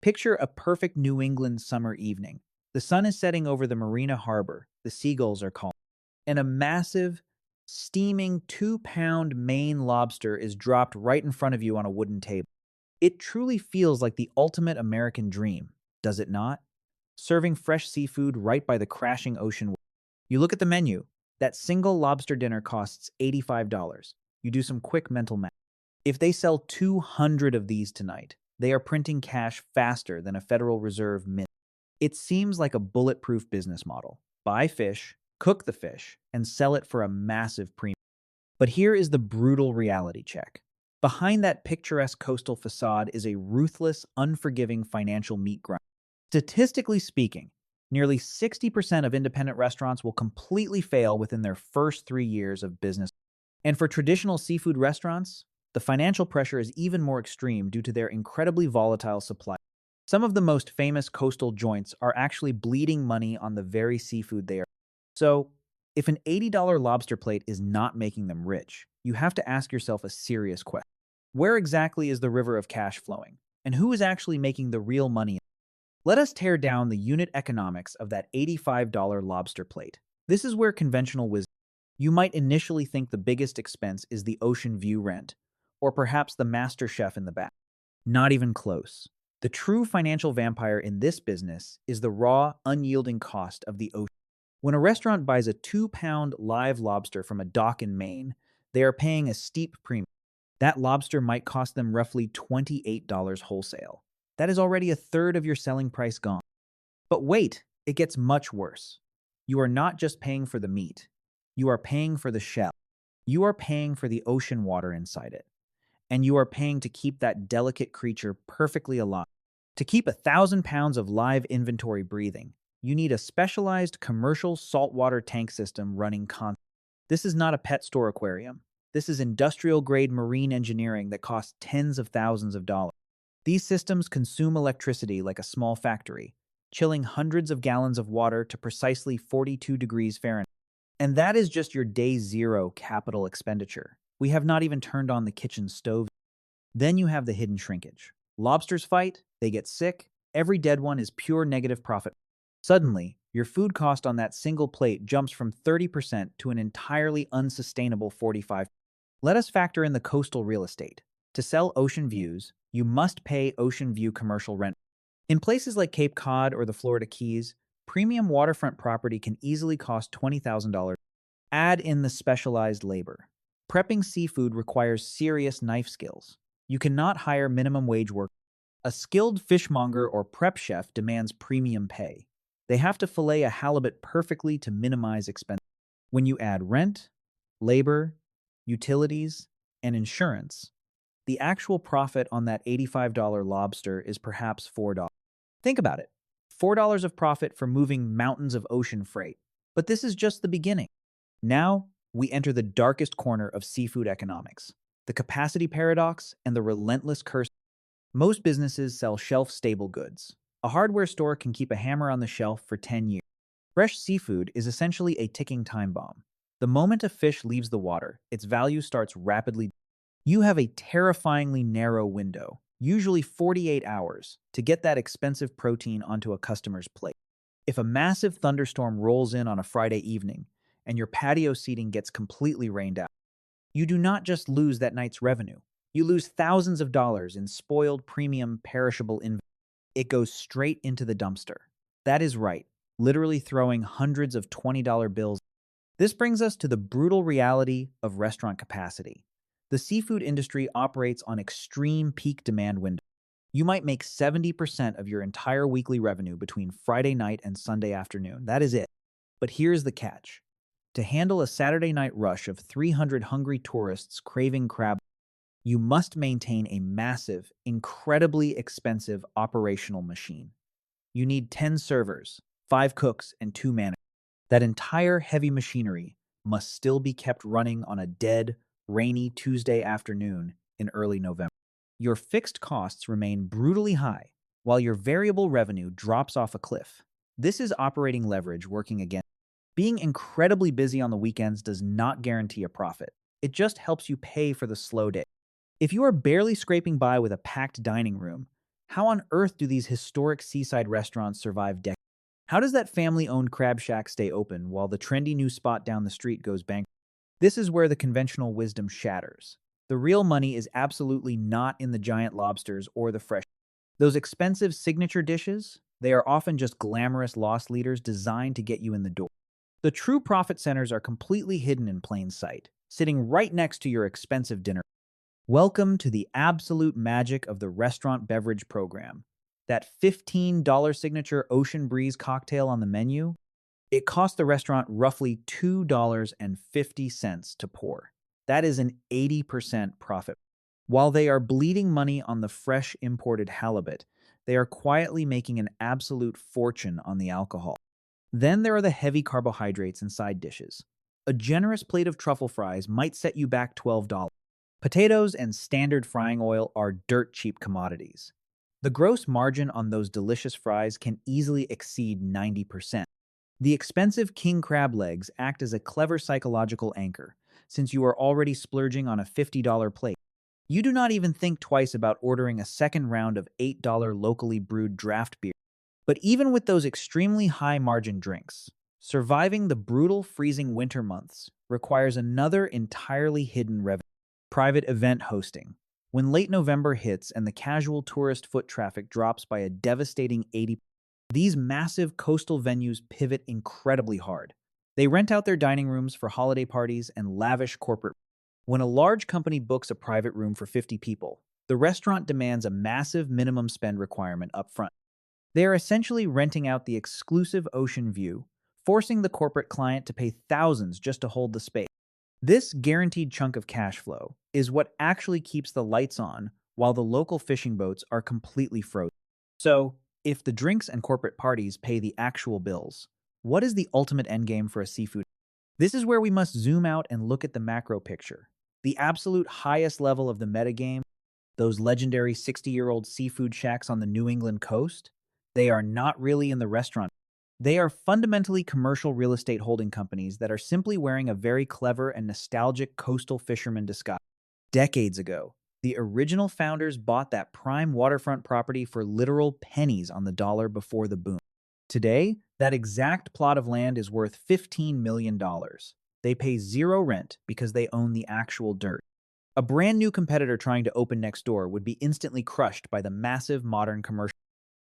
Picture a perfect New England summer evening. The sun is setting over the marina harbor, the seagulls are calling, and a massive, steaming 2-pound Maine lobster is dropped right in front of you on a wooden table. It truly feels like the ultimate American dream, does it not? Serving fresh seafood right by the crashing ocean. You look at the menu. That single lobster dinner costs $85. You do some quick mental math. If they sell 200 of these tonight, they are printing cash faster than a Federal Reserve mint. It seems like a bulletproof business model. Buy fish, cook the fish, and sell it for a massive premium. But here is the brutal reality check. Behind that picturesque coastal facade is a ruthless, unforgiving financial meat grind. Statistically speaking, nearly 60% of independent restaurants will completely fail within their first 3 years of business. And for traditional seafood restaurants, the financial pressure is even more extreme due to their incredibly volatile supply. Some of the most famous coastal joints are actually bleeding money on the very seafood they are. So, if an $80 lobster plate is not making them rich, you have to ask yourself a serious question. Where exactly is the river of cash flowing? And who is actually making the real money? Let us tear down the unit economics of that $85 lobster plate. This is where conventional wisdom. You might initially think the biggest expense is the ocean view rent, or perhaps the master chef in the back. Not even close. The true financial vampire in this business is the raw, unyielding cost of the ocean. When a restaurant buys a 2-pound live lobster from a dock in Maine, they are paying a steep premium. That lobster might cost them roughly $28 wholesale. That is already a third of your selling price gone. But wait, it gets much worse. You are not just paying for the meat. You are paying for the shell. You are paying for the ocean water inside it. And you are paying to keep that delicate creature perfectly alive. To keep 1,000 pounds of live inventory breathing, you need a specialized commercial saltwater tank system running constantly. This is not a pet store aquarium. This is industrial-grade marine engineering that costs tens of thousands of dollars. These systems consume electricity like a small factory, chilling hundreds of gallons of water to precisely 42 degrees Fahrenheit. And that is just your day zero capital expenditure. We have not even turned on the kitchen stove. Then you have the hidden shrinkage. Lobsters fight, they get sick, every dead one is pure negative profit. Suddenly, your food cost on that single plate jumps from 30% to an entirely unsustainable 45%. Let us factor in the coastal real estate. To sell ocean views, you must pay ocean view commercial rent. In places like Cape Cod or the Florida Keys, premium waterfront property can easily cost $20,000. Add in the specialized labor. Prepping seafood requires serious knife skills. You cannot hire minimum wage workers. A skilled fishmonger or prep chef demands premium pay. They have to fillet a halibut perfectly to minimize expense. When you add rent, labor, utilities, and insurance, the actual profit on that $85 lobster is perhaps $4. Think about it. $4 of profit for moving mountains of ocean freight. But this is just the beginning. Now, we enter the darkest corner of seafood economics, the capacity paradox and the relentless curse. Most businesses sell shelf-stable goods. A hardware store can keep a hammer on the shelf for 10 years. Fresh seafood is essentially a ticking time bomb. The moment a fish leaves the water, its value starts rapidly. You have a terrifyingly narrow window, usually 48 hours, to get that expensive protein onto a customer's plate. If a massive thunderstorm rolls in on a Friday evening and your patio seating gets completely rained out, you do not just lose that night's revenue. You lose thousands of dollars in spoiled premium perishable inventory. It goes straight into the dumpster. That is right, literally throwing hundreds of $20 bills. This brings us to the brutal reality of restaurant capacity. The seafood industry operates on extreme peak demand windows. You might make 70% of your entire weekly revenue between Friday night and Sunday afternoon. That is it. But here's the catch. To handle a Saturday night rush of 300 hungry tourists craving crab, you must maintain a massive, incredibly expensive operational machine. You need 10 servers, 5 cooks, and 2 managers. That entire heavy machinery must still be kept running on a dead, rainy Tuesday afternoon in early November. Your fixed costs remain brutally high, while your variable revenue drops off a cliff. This is operating leverage working again. Being incredibly busy on the weekends does not guarantee a profit. It just helps you pay for the slow day. If you are barely scraping by with a packed dining room, How on earth do these historic seaside restaurants survive decades? How does that family-owned crab shack stay open while the trendy new spot down the street goes bankrupt? This is where the conventional wisdom shatters. The real money is absolutely not in the giant lobsters or the fresh. Those expensive signature dishes, they are often just glamorous loss leaders designed to get you in the door. The true profit centers are completely hidden in plain sight, sitting right next to your expensive dinner. Welcome to the absolute magic of the restaurant beverage program. That $15 signature Ocean Breeze cocktail on the menu, it cost the restaurant roughly $2.50 to pour. That is an 80% profit. While they are bleeding money on the fresh imported halibut, they are quietly making an absolute fortune on the alcohol. Then there are the heavy carbohydrates and side dishes. A generous plate of truffle fries might set you back $12. Potatoes and standard frying oil are dirt cheap commodities. The gross margin on those delicious fries can easily exceed 90%. The expensive king crab legs act as a clever psychological anchor, since you are already splurging on a $50 plate. You do not even think twice about ordering a second round of $8 locally brewed draft beer. But even with those extremely high margin drinks, surviving the brutal freezing winter months requires another entirely hidden revenue: private event hosting. When late November hits and the casual tourist foot traffic drops by a devastating 80%, these massive coastal venues pivot incredibly hard. They rent out their dining rooms for holiday parties and lavish corporate. When a large company books a private room for 50 people, the restaurant demands a massive minimum spend requirement up front. They are essentially renting out the exclusive ocean view, forcing the corporate client to pay thousands just to hold the space. This guaranteed chunk of cash flow is what actually keeps the lights on while the local fishing boats are completely frozen. So, if the drinks and corporate parties pay the actual bills, what is the ultimate endgame for a seafood? This is where we must zoom out and look at the macro picture. The absolute highest level of the metagame, those legendary 60-year-old seafood shacks on the New England coast, they are not really in the restaurant. They are fundamentally commercial real estate holding companies that are simply wearing a very clever and nostalgic coastal fisherman disguise. Decades ago, the original founders bought that prime waterfront property for literal pennies on the dollar before the boom. Today, that exact plot of land is worth $15 million. They pay zero rent because they own the actual dirt. A brand new competitor trying to open next door would be instantly crushed by the massive modern commercial.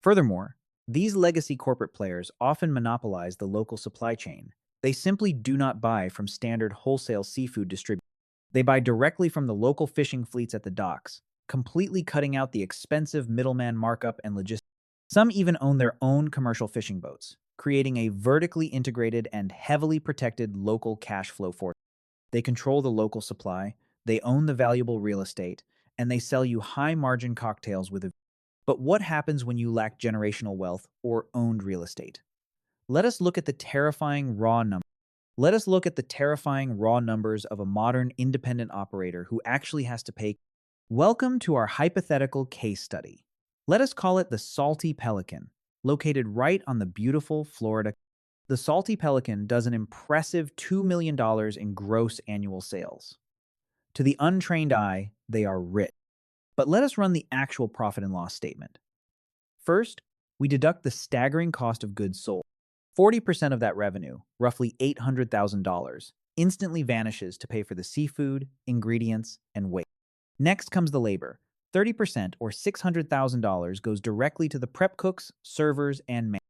Furthermore, these legacy corporate players often monopolize the local supply chain. They simply do not buy from standard wholesale seafood distributors. They buy directly from the local fishing fleets at the docks, completely cutting out the expensive middleman markup and logistics. Some even own their own commercial fishing boats, creating a vertically integrated and heavily protected local cash flow force. They control the local supply, they own the valuable real estate, and they sell you high-margin cocktails with a. But what happens when you lack generational wealth or owned real estate? Let us look at the terrifying raw numbers. Let us look at the terrifying raw numbers of a modern independent operator who actually has to pay. Welcome to our hypothetical case study. Let us call it the Salty Pelican, located right on the beautiful Florida. The Salty Pelican does an impressive $2 million in gross annual sales. To the untrained eye, they are rich. But let us run the actual profit and loss statement. First, we deduct the staggering cost of goods sold. 40% of that revenue, roughly $800,000, instantly vanishes to pay for the seafood, ingredients, and waste. Next comes the labor. 30% or $600,000 goes directly to the prep cooks, servers, and man.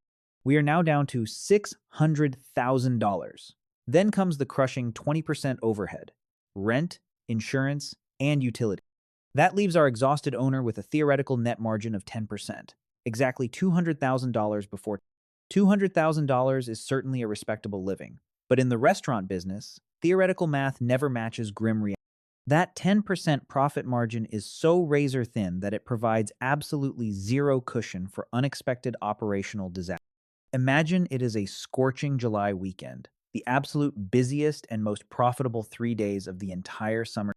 We are now down to $600,000. Then comes the crushing 20% overhead, rent, insurance, and utility. That leaves our exhausted owner with a theoretical net margin of 10%, exactly $200,000 before. $200,000 is certainly a respectable living, but in the restaurant business, theoretical math never matches grim reality. That 10% profit margin is so razor thin that it provides absolutely zero cushion for unexpected operational disaster. Imagine it is a scorching July weekend, the absolute busiest and most profitable 3 days of the entire summer.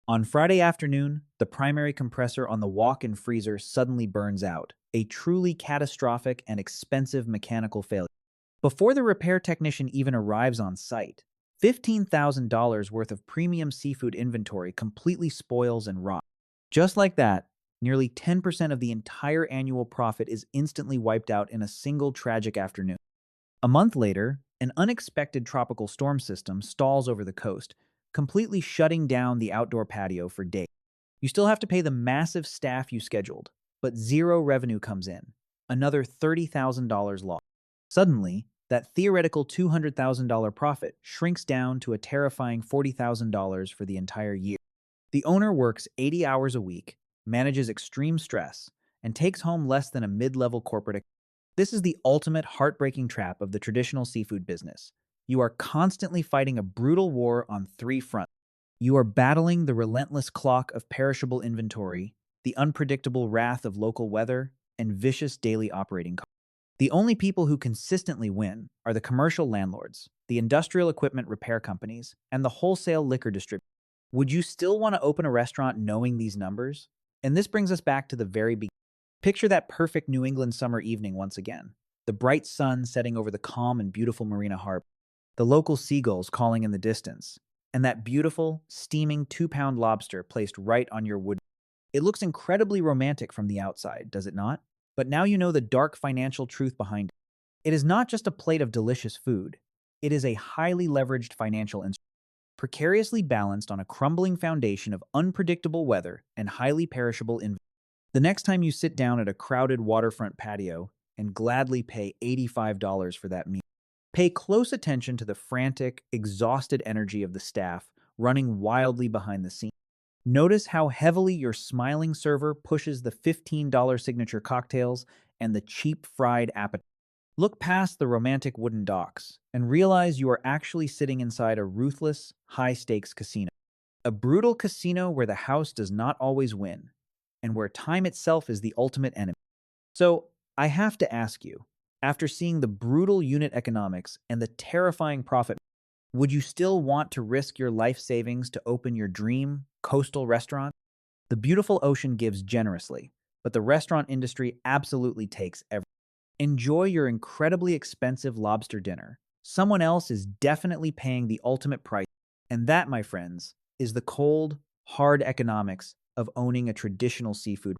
On Friday afternoon, the primary compressor on the walk-in freezer suddenly burns out, a truly catastrophic and expensive mechanical failure. Before the repair technician even arrives on site, $15,000 worth of premium seafood inventory completely spoils and rots. Just like that, Nearly 10% of the entire annual profit is instantly wiped out in a single tragic afternoon. A month later, an unexpected tropical storm system stalls over the coast, completely shutting down the outdoor patio for days. You still have to pay the massive staff you scheduled, but zero revenue comes in. Another $30,000 lost. Suddenly, that theoretical $200,000 profit shrinks down to a terrifying $40,000 for the entire year. The owner works 80 hours a week, manages extreme stress, and takes home less than a mid-level corporate. This is the ultimate heartbreaking trap of the traditional seafood business. You are constantly fighting a brutal war on three fronts. You are battling the relentless clock of perishable inventory, the unpredictable wrath of local weather, and vicious daily operating costs. The only people who consistently win are the commercial landlords, the industrial equipment repair companies, and the wholesale liquor distributors. Would you still want to open a restaurant knowing these numbers? And this brings us back to the very beginning. Picture that perfect New England summer evening once again. The bright sun setting over the calm and beautiful Marina Harbor, the local seagulls calling in the distance, and that beautiful, steaming 2-pound lobster placed right on your wood. It looks incredibly romantic from the outside, does it not? But now you know the dark financial truth behind it. It is not just a plate of delicious food. It is a highly leveraged financial instrument, precariously balanced on a crumbling foundation of unpredictable weather and highly perishable inventory. The next time you sit down at a crowded waterfront patio and gladly pay $85 for that meal, pay close attention to the frantic, exhausted energy of the staff running wildly behind the scenes. Notice how heavily your smiling server pushes the $15 signature cocktails and the cheap fried appetizers. Look past the romantic wooden docks and realize you are actually sitting inside a ruthless, high-stakes casino. A brutal casino where the house does not always win, and where time itself is the ultimate enemy. So, I have to ask you, after seeing the brutal unit economics and the terrifying profit, would you still want to risk your life savings to open your dream coastal restaurant? The beautiful ocean gives generously, but the restaurant industry absolutely takes everything. Enjoy your incredibly expensive lobster dinner. Someone else is definitely paying the ultimate price. And that, my friends, is the cold, hard economics of owning a traditional seafood